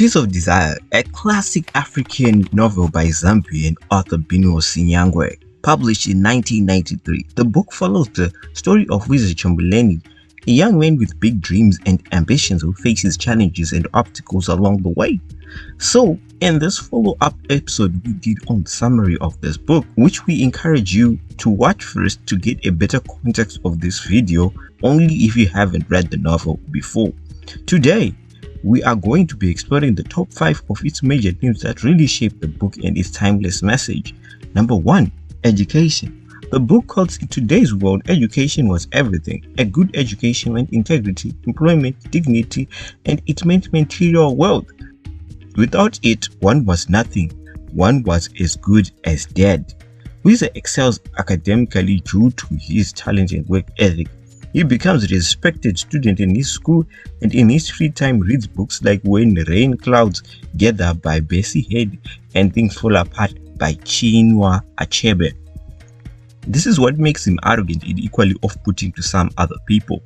Quills of Desire, a classic African novel by Zambian author Binwell Sinyangwe, published in 1993. The book follows the story of Wizard Chamberlain, a young man with big dreams and ambitions who faces challenges and obstacles along the way. So, in this follow-up episode, we did on the summary of this book, which we encourage you to watch first to get a better context of this video, only if you haven't read the novel before. Today, we are going to be exploring the top 5 of its major themes that really shaped the book and its timeless message. Number 1. Education. The book calls in today's world, education was everything. A good education meant integrity, employment, dignity, and it meant material wealth. Without it, one was nothing. One was as good as dead. Wizard excels academically due to his talent and work ethic. He becomes a respected student in his school and in his free time reads books like When Rain Clouds Gather by Bessie Head and Things Fall Apart by Chinua Achebe. This is what makes him arrogant and equally off-putting to some other people.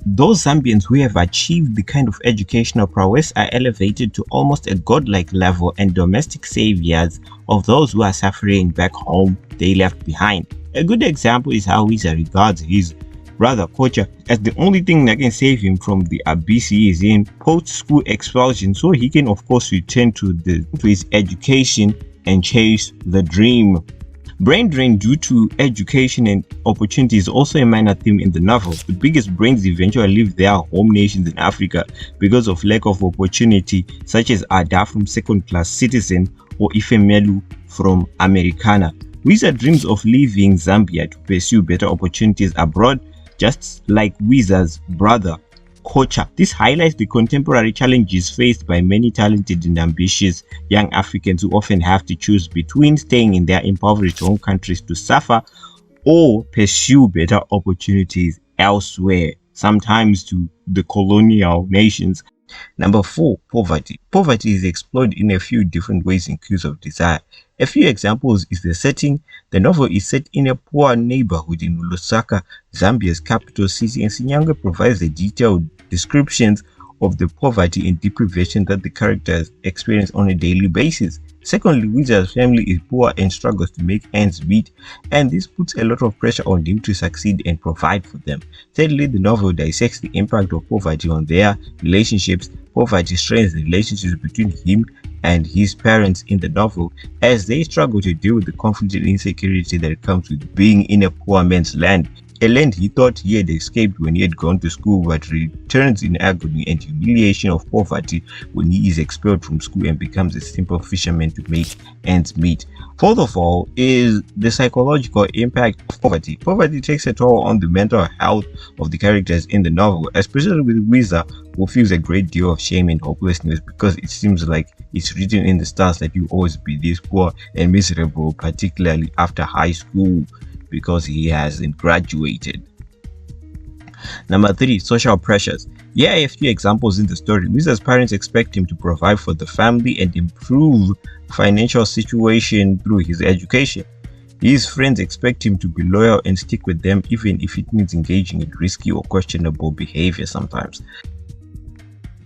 Those Zambians who have achieved the kind of educational prowess are elevated to almost a godlike level and domestic saviors of those who are suffering back home they left behind. A good example is how Wizard regards his brother Kocha as the only thing that can save him from the abyss he is in post-school expulsion, so he can of course return to his education and chase the dream. Brain drain due to education and opportunity is also a minor theme in the novel. The biggest brains eventually leave their home nations in Africa because of lack of opportunity, such as Ada from Second Class Citizen or Ifemelu from Americana. Wizard dreams of leaving Zambia to pursue better opportunities abroad, just like Wizard's brother Kocha. This highlights the contemporary challenges faced by many talented and ambitious young Africans who often have to choose between staying in their impoverished home countries to suffer or pursue better opportunities elsewhere, sometimes to the colonial nations. Number 4. Poverty. Poverty is explored in a few different ways in Quills of Desire. A few examples is the setting. The novel is set in a poor neighborhood in Lusaka, Zambia's capital city, and Sinyangwe provides the detailed descriptions of the poverty and deprivation that the characters experience on a daily basis. Secondly, Wizard's family is poor and struggles to make ends meet, and this puts a lot of pressure on him to succeed and provide for them. Thirdly, the novel dissects the impact of poverty on their relationships. Poverty strains the relationships between him and his parents in the novel as they struggle to deal with the conflict and insecurity that comes with being in a poor man's land. A land he thought he had escaped when he had gone to school, but returns in agony and humiliation of poverty when he is expelled from school and becomes a simple fisherman to make ends meet. Fourth of all is the psychological impact of poverty. Poverty takes a toll on the mental health of the characters in the novel, especially with Wizard, who feels a great deal of shame and hopelessness because it seems like it's written in the stars that you always be this poor and miserable, particularly after high school, because he hasn't graduated. Number 3. Social pressures. Here are a few examples in the story. Wizard's parents expect him to provide for the family and improve financial situation through his education. His friends expect him to be loyal and stick with them even if it means engaging in risky or questionable behavior sometimes.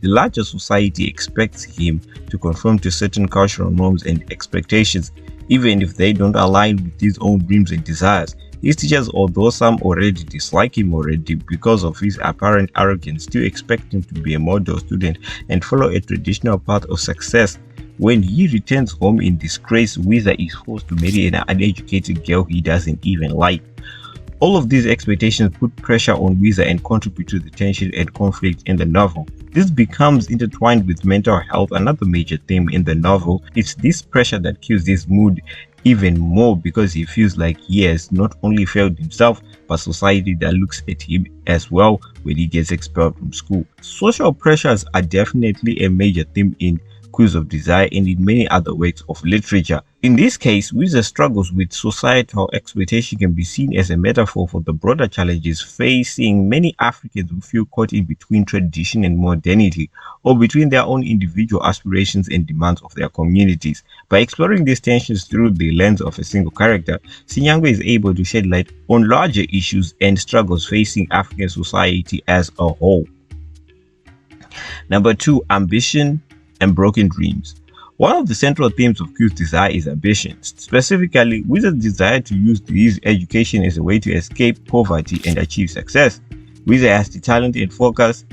The larger society expects him to conform to certain cultural norms and expectations, even if they don't align with his own dreams and desires. His teachers, although some already dislike him already because of his apparent arrogance, still expect him to be a model student and follow a traditional path of success. When he returns home in disgrace, Wizard is forced to marry an uneducated girl he doesn't even like. All of these expectations put pressure on Wizard and contribute to the tension and conflict in the novel. This becomes intertwined with mental health, another major theme in the novel. It's this pressure that kills his mood even more because he feels like he has not only failed himself but society that looks at him as well when he gets expelled from school. Social pressures are definitely a major theme in Quills of Desire and in many other works of literature. In this case, Wizard's struggles with societal expectation can be seen as a metaphor for the broader challenges facing many Africans who feel caught in between tradition and modernity, or between their own individual aspirations and demands of their communities. By exploring these tensions through the lens of a single character, Sinyangwe is able to shed light on larger issues and struggles facing African society as a whole. Number 2. Ambition and broken dreams. One of the central themes of Q's desire is ambition. Specifically, Wizard's desire to use his education as a way to escape poverty and achieve success. Wizard has the talent and focus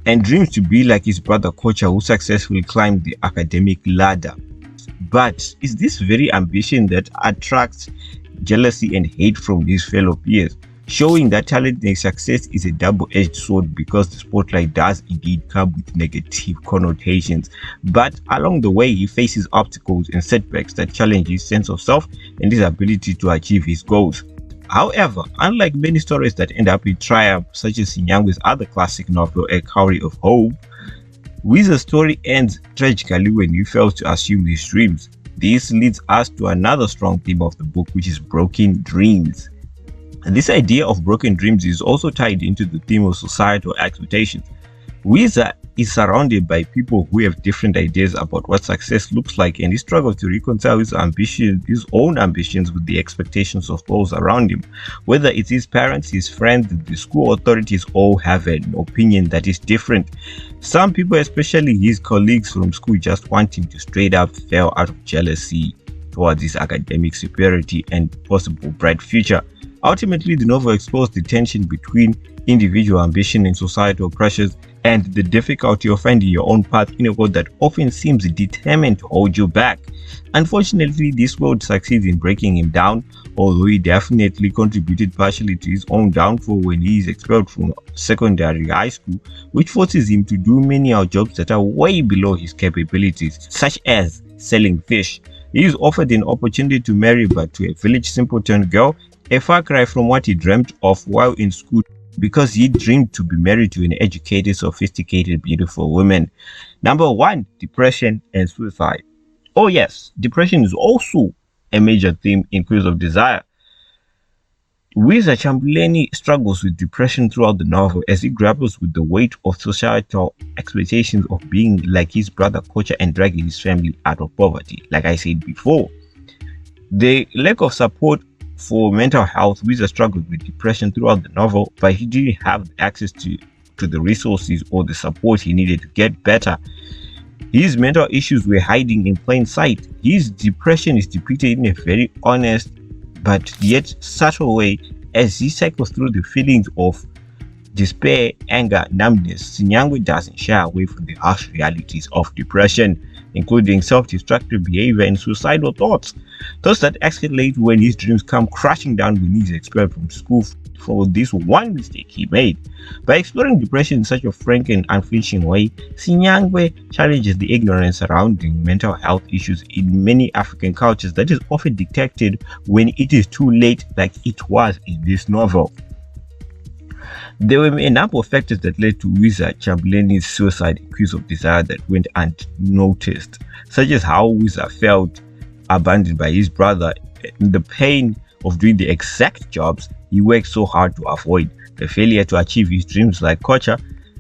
and dreams to be like his brother Kocha, who successfully climbed the academic ladder. But it's this very ambition that attracts jealousy and hate from his fellow peers, showing that talent and success is a double-edged sword because the spotlight does indeed come with negative connotations. But along the way, he faces obstacles and setbacks that challenge his sense of self and his ability to achieve his goals. However, unlike many stories that end up in triumph, such as Sinyangwe's other classic novel, A Cowrie of Hope, Wizard's story ends tragically when he fails to assume his dreams. This leads us to another strong theme of the book, which is broken dreams. And this idea of broken dreams is also tied into the theme of societal expectations. Wizard is surrounded by people who have different ideas about what success looks like, and he struggles to reconcile his own ambitions with the expectations of those around him. Whether it's his parents, his friends, the school authorities, all have an opinion that is different. Some people, especially his colleagues from school, just want him to straight up fail out of jealousy towards his academic superiority and possible bright future. Ultimately, the novel explores the tension between individual ambition and societal pressures, and the difficulty of finding your own path in a world that often seems determined to hold you back. Unfortunately, this world succeeds in breaking him down, although he definitely contributed partially to his own downfall when he is expelled from secondary high school, which forces him to do menial jobs that are way below his capabilities, such as selling fish. He is offered an opportunity to marry, but to a village simpleton girl, a far cry from what he dreamt of while in school, because he dreamed to be married to an educated, sophisticated, beautiful woman. Number 1, depression and suicide. Oh yes, depression is also a major theme in Quills of Desire. Wizard Chamberlain struggles with depression throughout the novel as he grapples with the weight of societal expectations of being like his brother Kocha and dragging his family out of poverty. Like I said before, the lack of support for mental health, Wizard struggled with depression throughout the novel, but he didn't have access to the resources or the support he needed to get better. His mental issues were hiding in plain sight. His depression is depicted in a very honest but yet subtle way as he cycles through the feelings of despair, anger, numbness. Sinyangwe doesn't shy away from the harsh realities of depression, including self-destructive behavior and suicidal thoughts that escalate when his dreams come crashing down when he's expelled from school for this one mistake he made. By exploring depression in such a frank and unflinching way, Sinyangwe challenges the ignorance surrounding mental health issues in many African cultures that is often detected when it is too late, like it was in this novel. There were a number of factors that led to Wizard Chamberlain's suicide in Quills of Desire that went unnoticed, such as how Wizard felt abandoned by his brother and the pain of doing the exact jobs he worked so hard to avoid, the failure to achieve his dreams like Kocha.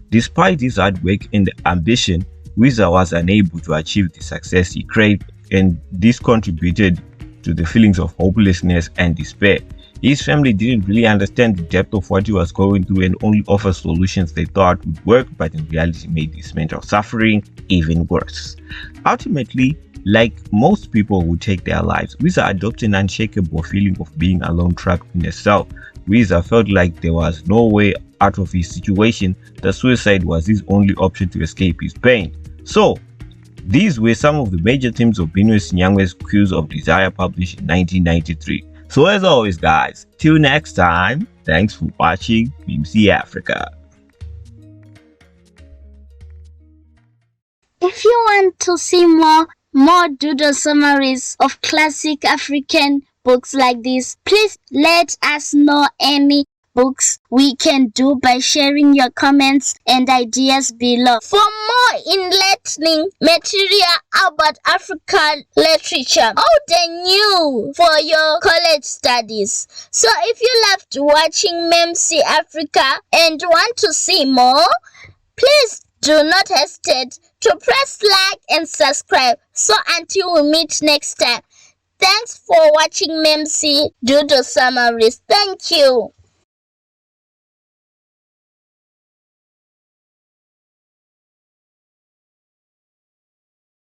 Despite his hard work and ambition, Wizard was unable to achieve the success he craved, and this contributed to the feelings of hopelessness and despair. His family didn't really understand the depth of what he was going through and only offered solutions they thought would work, but in reality made his mental suffering even worse. Ultimately, like most people who take their lives, Wizard adopted an unshakable feeling of being alone, trapped in a cell. Wizard felt like there was no way out of his situation, that suicide was his only option to escape his pain. So, these were some of the major themes of Binwell Sinyangwe's Quills of Desire, published in 1993. So as always guys, till next time, thanks for watching BBC Africa. If you want to see more doodle summaries of classic African books like this, please let us know any books we can do by sharing your comments and ideas below. For more enlightening material about African literature, old and new for your college studies. So if you loved watching BBC Africa and want to see more, please do not hesitate to press like and subscribe. So until we meet next time, thanks for watching BBC Doodle Summaries. Thank you.